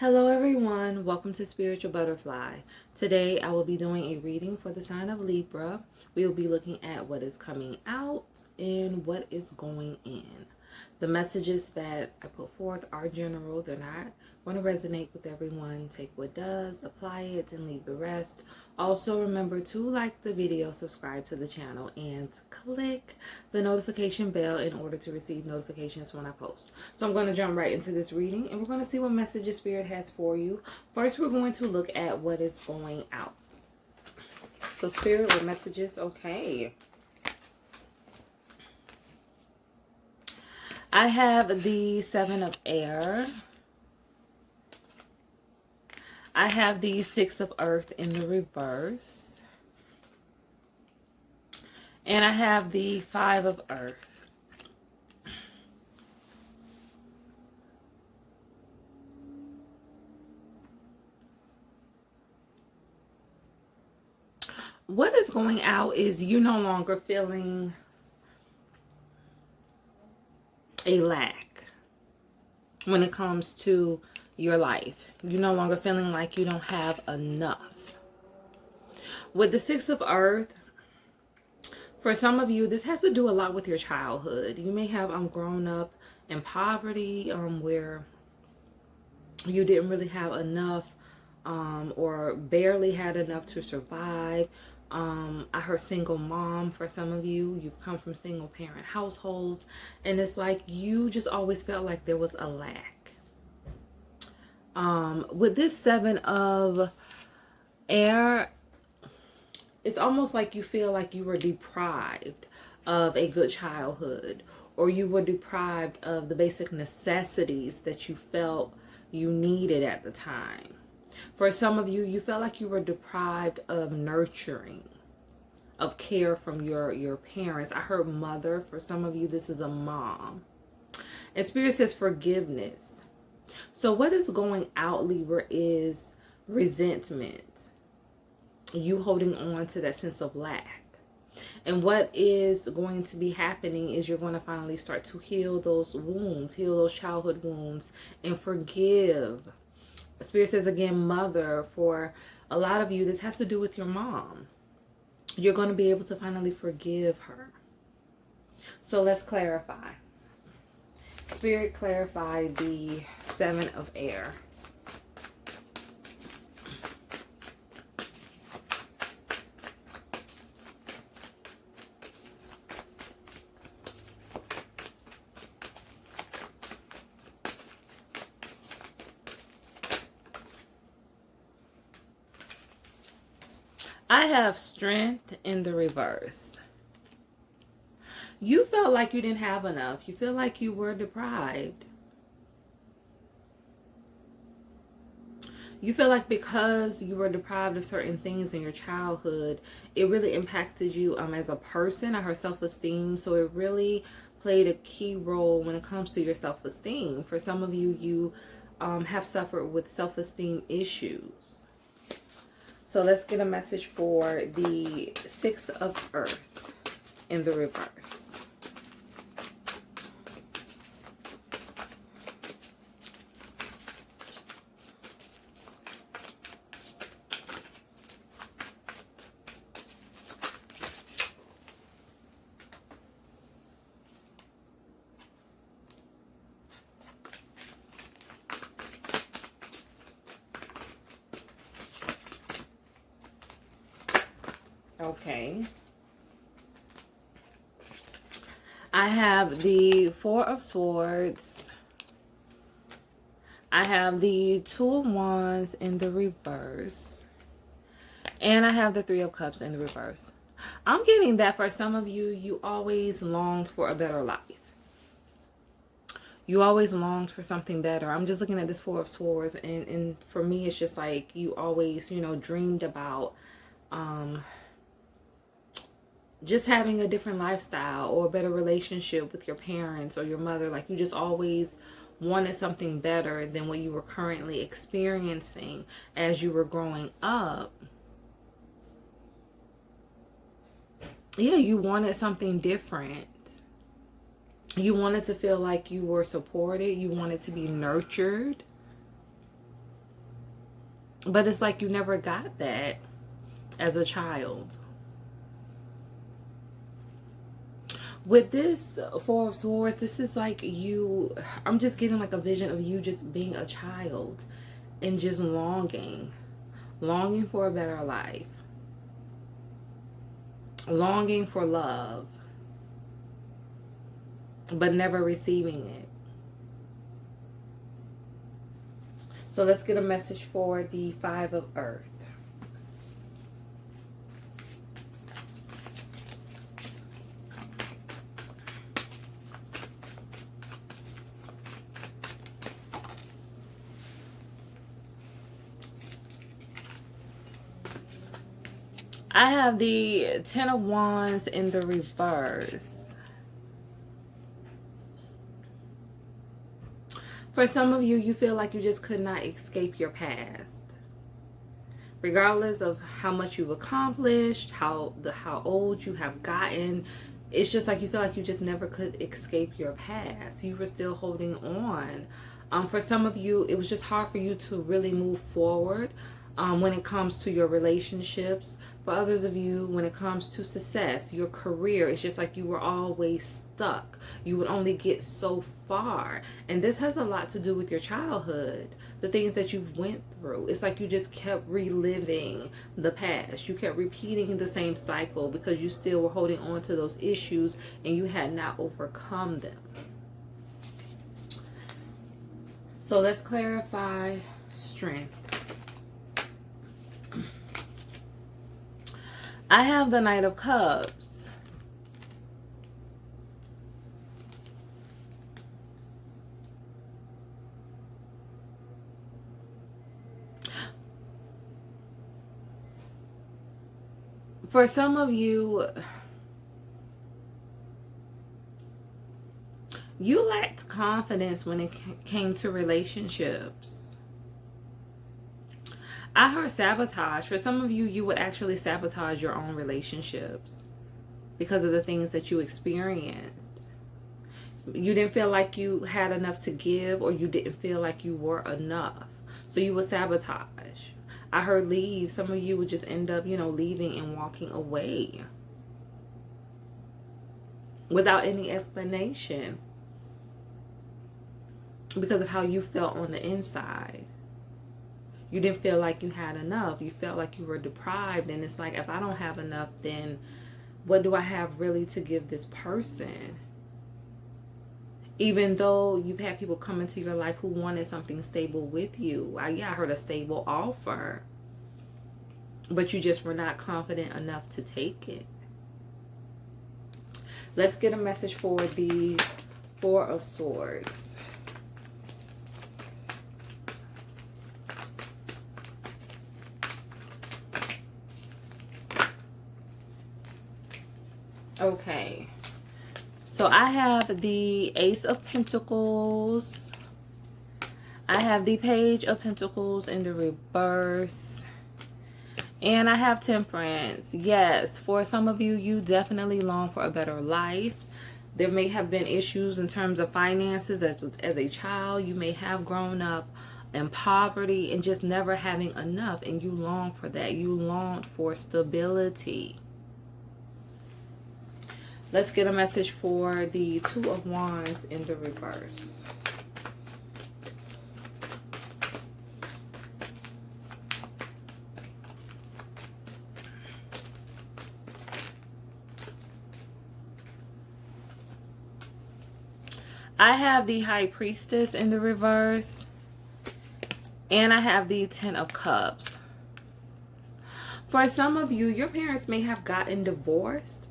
Hello everyone, welcome to Spiritual Butterfly. Today I will be doing a reading for the sign of Libra. We will be looking at what is coming out and what is going in. The messages that I put forth are general. They're not going to resonate with everyone. Take what does, apply it, and leave the rest. Also remember to like the video, subscribe to the channel, and click the notification bell in order to receive notifications when I post. So I'm going to jump right into this reading and we're going to see what messages Spirit has for you. First, we're going to look at what is going out. So Spirit, what messages? Okay. I have the Seven of Air. I have the Six of Earth in the reverse. And I have the Five of Earth. What is going out is you no longer feeling a lack when it comes to your life. You're no longer feeling like you don't have enough. With the Six of Earth, for some of you, this has to do a lot with your childhood. You may have grown up in poverty where you didn't really have enough or barely had enough to survive. I heard single mom for some of you. You've come from single parent households, and it's like you just always felt like there was a lack. With this Seven of Air, it's almost like you feel like you were deprived of a good childhood, or you were deprived of the basic necessities that you felt you needed at the time. For some of you, you felt like you were deprived of nurturing, of care from your parents. I heard mother. For some of you, this is a mom. And Spirit says forgiveness. So what is going out, Libra, is resentment. You holding on to that sense of lack. And what is going to be happening is you're going to finally start to heal those wounds, heal those childhood wounds, and forgive. Spirit says again, mother. For a lot of you, this has to do with your mom. You're going to be able to finally forgive her. So let's clarify. Spirit, clarify the Seven of Air. I have Strength in the reverse. You felt like you didn't have enough. You feel like you were deprived. You feel like because you were deprived of certain things in your childhood, it really impacted you as a person. I heard self-esteem. So it really played a key role when it comes to your self-esteem. For some of you, you have suffered with self-esteem issues. So let's get a message for the Six of Earth in the reverse. Okay. I have the Four of Swords. I have the Two of Wands in the reverse. And I have the Three of Cups in the reverse. I'm getting that for some of you, you always longed for a better life. You always longed for something better. I'm just looking at this Four of Swords. And for me, it's just like you always, dreamed about just having a different lifestyle or a better relationship with your parents or your mother. Like you just always wanted something better than what you were currently experiencing as you were growing up. Yeah, you wanted something different. You wanted to feel like you were supported. You wanted to be nurtured. But it's like you never got that as a child. With this Four of Swords, this is like you, I'm just getting like a vision of you just being a child and just longing for a better life, longing for love, but never receiving it. So let's get a message for the Five of Earth. I have the Ten of Wands in the reverse. For some of you, you feel like you just could not escape your past. Regardless of how much you've accomplished, how old you have gotten, it's just like you feel like you just never could escape your past. You were still holding on. For some of you, it was just hard for you to really move forward when it comes to your relationships. For others of you, when it comes to success, your career, it's just like you were always stuck. You would only get so far. And this has a lot to do with your childhood, the things that you've went through. It's like you just kept reliving the past. You kept repeating the same cycle because you still were holding on to those issues and you had not overcome them. So let's clarify strength. I have the Knight of Cups. For some of you, you lacked confidence when it came to relationships. I heard sabotage. For some of you, you would actually sabotage your own relationships because of the things that you experienced. You didn't feel like you had enough to give, or you didn't feel like you were enough. So you would sabotage. I heard leave. Some of you would just end up, leaving and walking away without any explanation because of how you felt on the inside. You didn't feel like you had enough. You felt like you were deprived. And it's like, if I don't have enough, then what do I have really to give this person? Even though you've had people come into your life who wanted something stable with you. I heard a stable offer. But you just were not confident enough to take it. Let's get a message for the Four of Swords. Okay, so I have the Ace of Pentacles. I have the Page of Pentacles in the reverse. And I have Temperance. Yes, for some of you, you definitely long for a better life. There may have been issues in terms of finances as a child. You may have grown up in poverty and just never having enough. And you long for that. You longed for stability. Let's get a message for the Two of Wands in the reverse. I have the High Priestess in the reverse. And I have the Ten of Cups. For some of you, your parents may have gotten divorced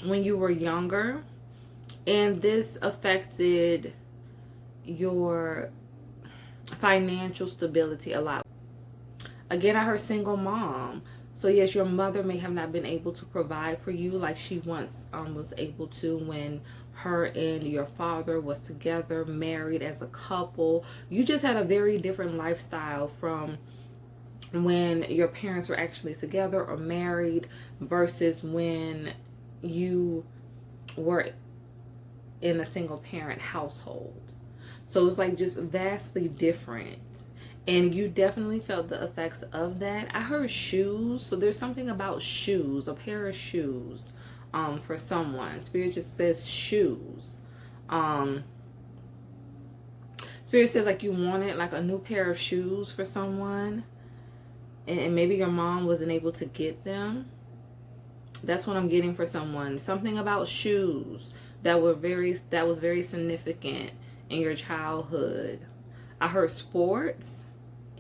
when you were younger, and this affected your financial stability a lot. Again, I heard single mom. So yes, your mother may have not been able to provide for you like she once was able to when her and your father was together, married as a couple. You just had a very different lifestyle from when your parents were actually together or married versus when you were in a single parent household. So it's like just vastly different. And you definitely felt the effects of that. I heard shoes. So there's something about shoes, a pair of shoes for someone. Spirit just says shoes. Spirit says like you wanted like a new pair of shoes for someone. And maybe your mom wasn't able to get them. That's what I'm getting for someone. Something about shoes that was very significant in your childhood. I heard sports.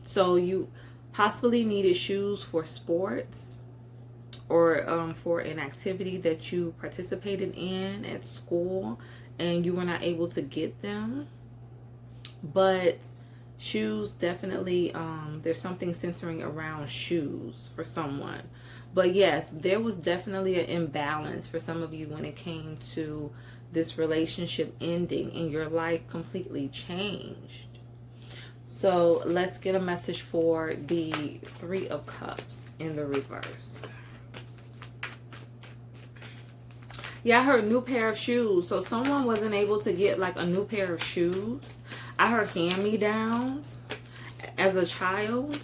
So you possibly needed shoes for sports or for an activity that you participated in at school and you were not able to get them. But shoes definitely, there's something centering around shoes for someone. But yes, there was definitely an imbalance for some of you when it came to this relationship ending and your life completely changed. So let's get a message for the Three of Cups in the reverse. Yeah, I heard new pair of shoes. So someone wasn't able to get like a new pair of shoes. I heard hand-me-downs as a child.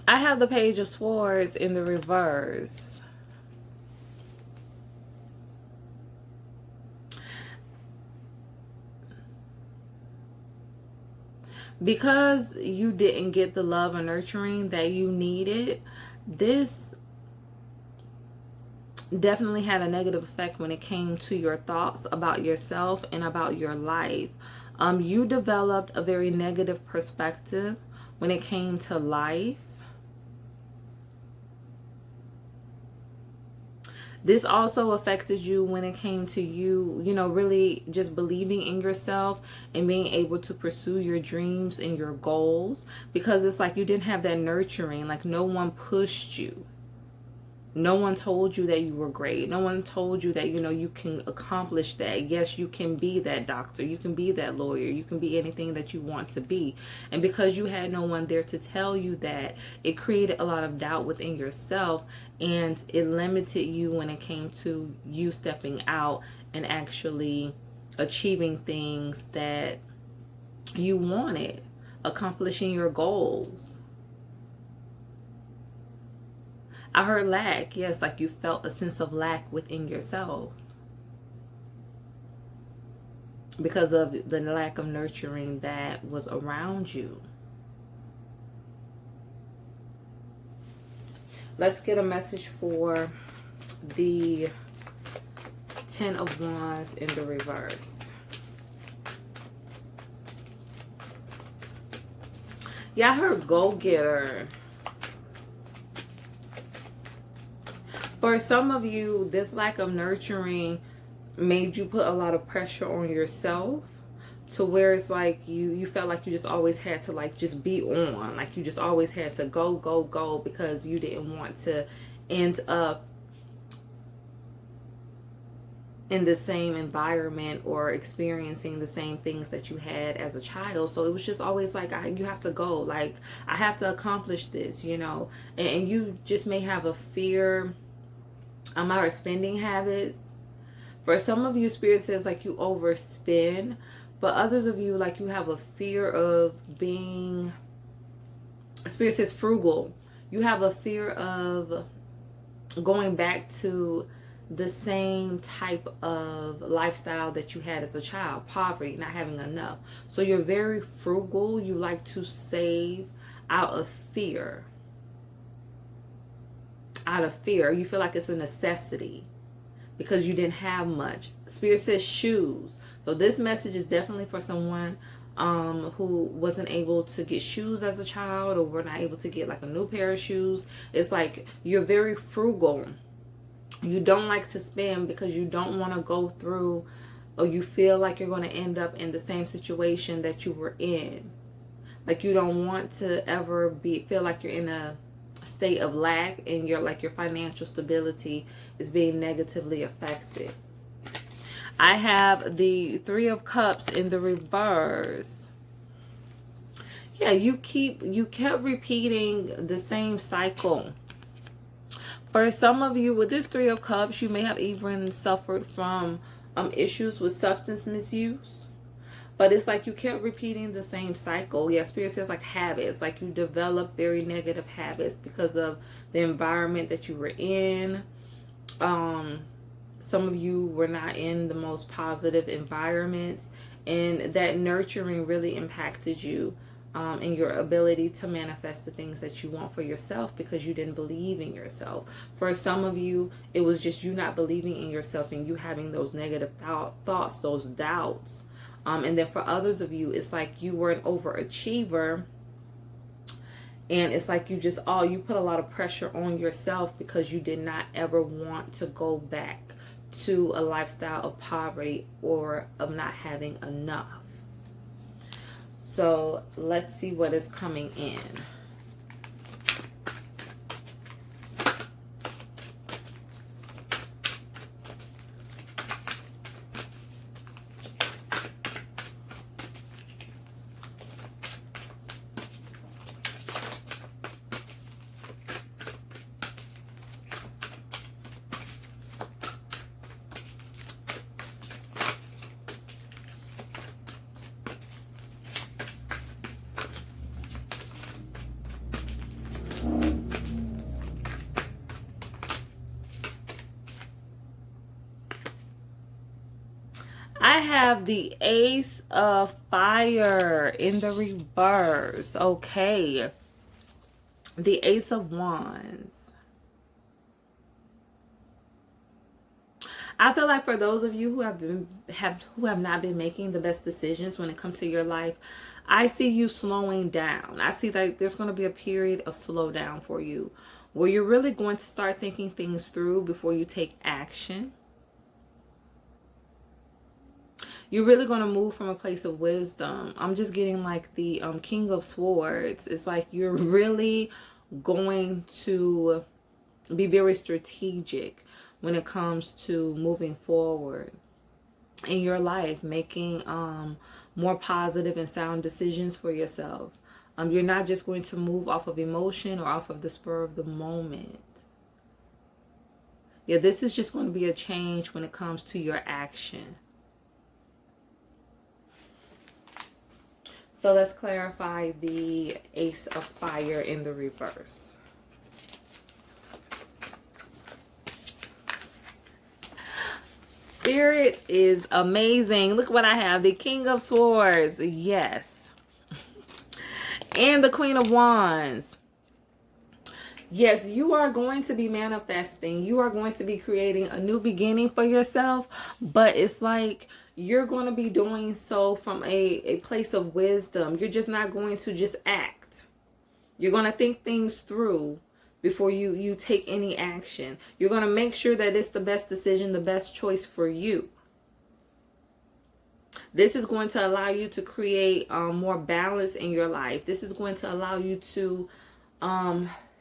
I have the Page of Swords in the reverse. Because you didn't get the love and nurturing that you needed, this definitely had a negative effect when it came to your thoughts about yourself and about your life. You developed a very negative perspective when it came to life. This also affected you when it came to you, really just believing in yourself and being able to pursue your dreams and your goals, because it's like you didn't have that nurturing, like no one pushed you. No one told you that you were great. No one told you that, you can accomplish that. Yes, you can be that doctor. You can be that lawyer. You can be anything that you want to be. And because you had no one there to tell you that, it created a lot of doubt within yourself. And it limited you when it came to you stepping out and actually achieving things that you wanted, accomplishing your goals. I heard lack. Yes, like you felt a sense of lack within yourself because of the lack of nurturing that was around you. Let's get a message for the Ten of Wands in the reverse. Yeah, I heard go-getter. For some of you, this lack of nurturing made you put a lot of pressure on yourself to where it's like you felt like you just always had to like just be on. Like you just always had to go, go, go because you didn't want to end up in the same environment or experiencing the same things that you had as a child. So it was just always like, you have to go. Like, I have to accomplish this, And you just may have a fear our spending habits. For some of you, Spirit says like you overspend, but others of you like you have a fear of being, Spirit says frugal. You have a fear of going back to the same type of lifestyle that you had as a child, poverty, not having enough. So you're very frugal. You like to save out of fear. Out of fear. You feel like it's a necessity because you didn't have much. Spirit says shoes. So this message is definitely for someone who wasn't able to get shoes as a child or were not able to get like a new pair of shoes. It's like you're very frugal. You don't like to spend because you don't want to go through, or you feel like you're going to end up in the same situation that you were in. Like you don't want to ever feel like you're in a state of lack and your financial stability is being negatively affected. I have the Three of Cups in the reverse. Yeah, you kept repeating the same cycle. For some of you, with this Three of Cups, you may have even suffered from issues with substance misuse. But it's like you kept repeating the same cycle. Yeah, Spirit says like habits. Like you develop very negative habits because of the environment that you were in. Some of you were not in the most positive environments. And that nurturing really impacted you in your ability to manifest the things that you want for yourself because you didn't believe in yourself. For some of you, it was just you not believing in yourself and you having those negative thoughts, those doubts. And then for others of you, it's like you were an overachiever. And it's like you put a lot of pressure on yourself because you did not ever want to go back to a lifestyle of poverty or of not having enough. So let's see what is coming in. I have the Ace of Fire in the reverse. Okay. The Ace of Wands. I feel like for those of you who have not been making the best decisions when it comes to your life, I see you slowing down. I see that there's going to be a period of slow down for you where you're really going to start thinking things through before you take action. You're really going to move from a place of wisdom. I'm just getting like the King of Swords. It's like you're really going to be very strategic when it comes to moving forward in your life, making more positive and sound decisions for yourself. You're not just going to move off of emotion or off of the spur of the moment. Yeah, this is just going to be a change when it comes to your action. So let's clarify the Ace of Fire in the reverse. Spirit is amazing. Look what I have. The King of Swords. Yes. And the Queen of Wands. Yes, you are going to be manifesting. You are going to be creating a new beginning for yourself. But it's like you're going to be doing so from a place of wisdom. You're just not going to just act. You're going to think things through before you take any action. You're going to make sure that it's the best decision, the best choice for you. This is going to allow you to create more balance in your life. This is going to allow you to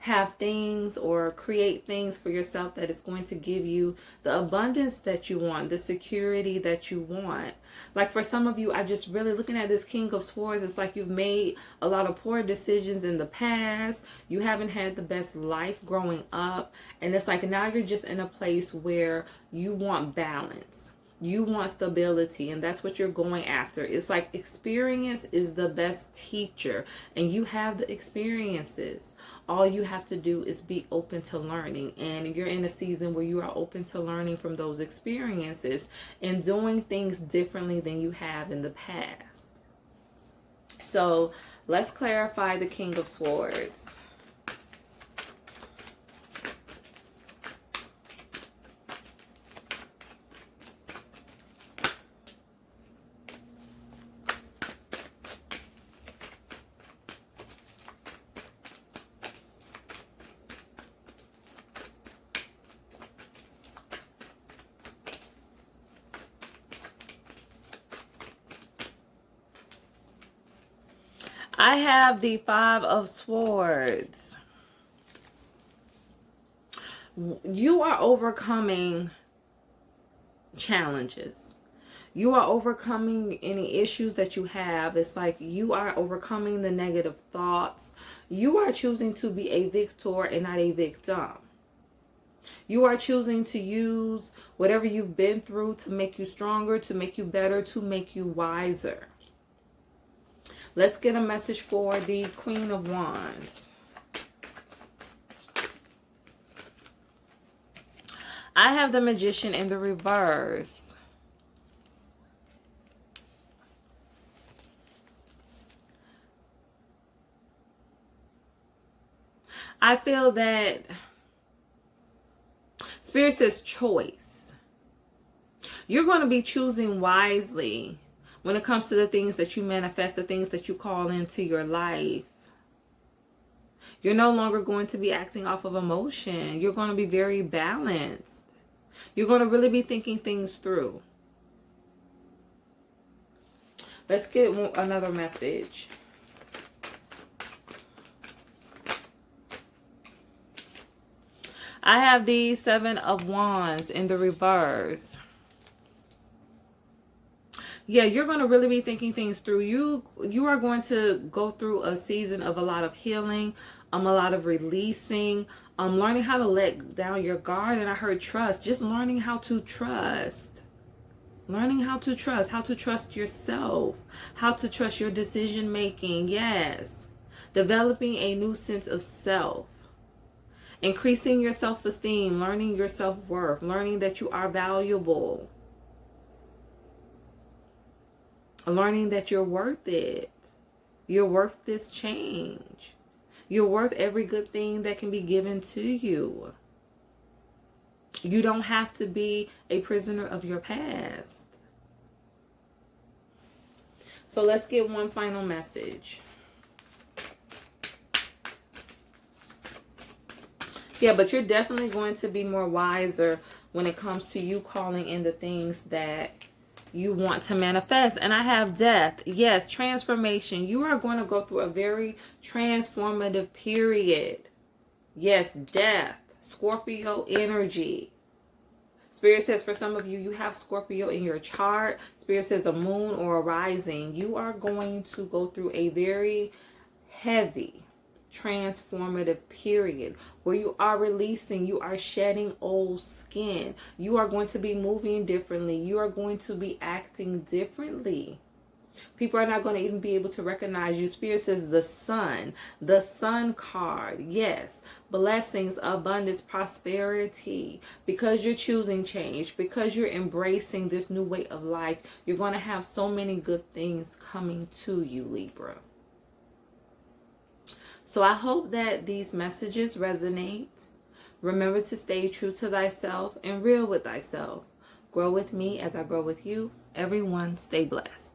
have things or create things for yourself that is going to give you the abundance that you want, the security that you want. Like for some of you, I just really looking at this King of Swords, it's like you've made a lot of poor decisions in the past. You haven't had the best life growing up. And it's like now you're just in a place where you want balance. You want stability, and that's what you're going after. It's like experience is the best teacher, and you have the experiences. All you have to do is be open to learning, and you're in a season where you are open to learning from those experiences and doing things differently than you have in the past. So let's clarify the King of Swords. I have the Five of Swords. You are overcoming challenges. You are overcoming any issues that you have. It's like you are overcoming the negative thoughts. You are choosing to be a victor and not a victim. You are choosing to use whatever you've been through to make you stronger, to make you better, to make you wiser. Let's get a message for the Queen of Wands. I have the Magician in the reverse. I feel that Spirit says choice. You're going to be choosing wisely when it comes to the things that you manifest, the things that you call into your life. You're no longer going to be acting off of emotion. You're going to be very balanced. You're going to really be thinking things through. Let's get another message. I have the Seven of Wands in the reverse. Yeah, you're going to really be thinking things through. You are going to go through a season of a lot of healing, a lot of releasing, learning how to let down your guard. And I heard trust, just learning how to trust. Learning how to trust yourself, how to trust your decision making. Yes. Developing a new sense of self. Increasing your self-esteem, learning your self-worth, learning that you are valuable. Learning that you're worth it. You're worth this change. You're worth every good thing that can be given to you. You don't have to be a prisoner of your past. So let's get one final message. Yeah, but you're definitely going to be more wiser when it comes to you calling in the things that you want to manifest. And I have death. Yes, transformation. You are going to go through a very transformative period. Yes, death. Scorpio energy. Spirit says for some of you, you have Scorpio in your chart. Spirit says a moon or a rising. You are going to go through a very heavy transformative period where you are releasing, you are shedding old skin. You are going to be moving differently. You are going to be acting differently. People are not going to even be able to recognize you. Spirit says the sun card. Yes, blessings, abundance, prosperity. Because you're choosing change, because you're embracing this new way of life, you're going to have so many good things coming to you, Libra. So I hope that these messages resonate. Remember to stay true to thyself and real with thyself. Grow with me as I grow with you. Everyone, stay blessed.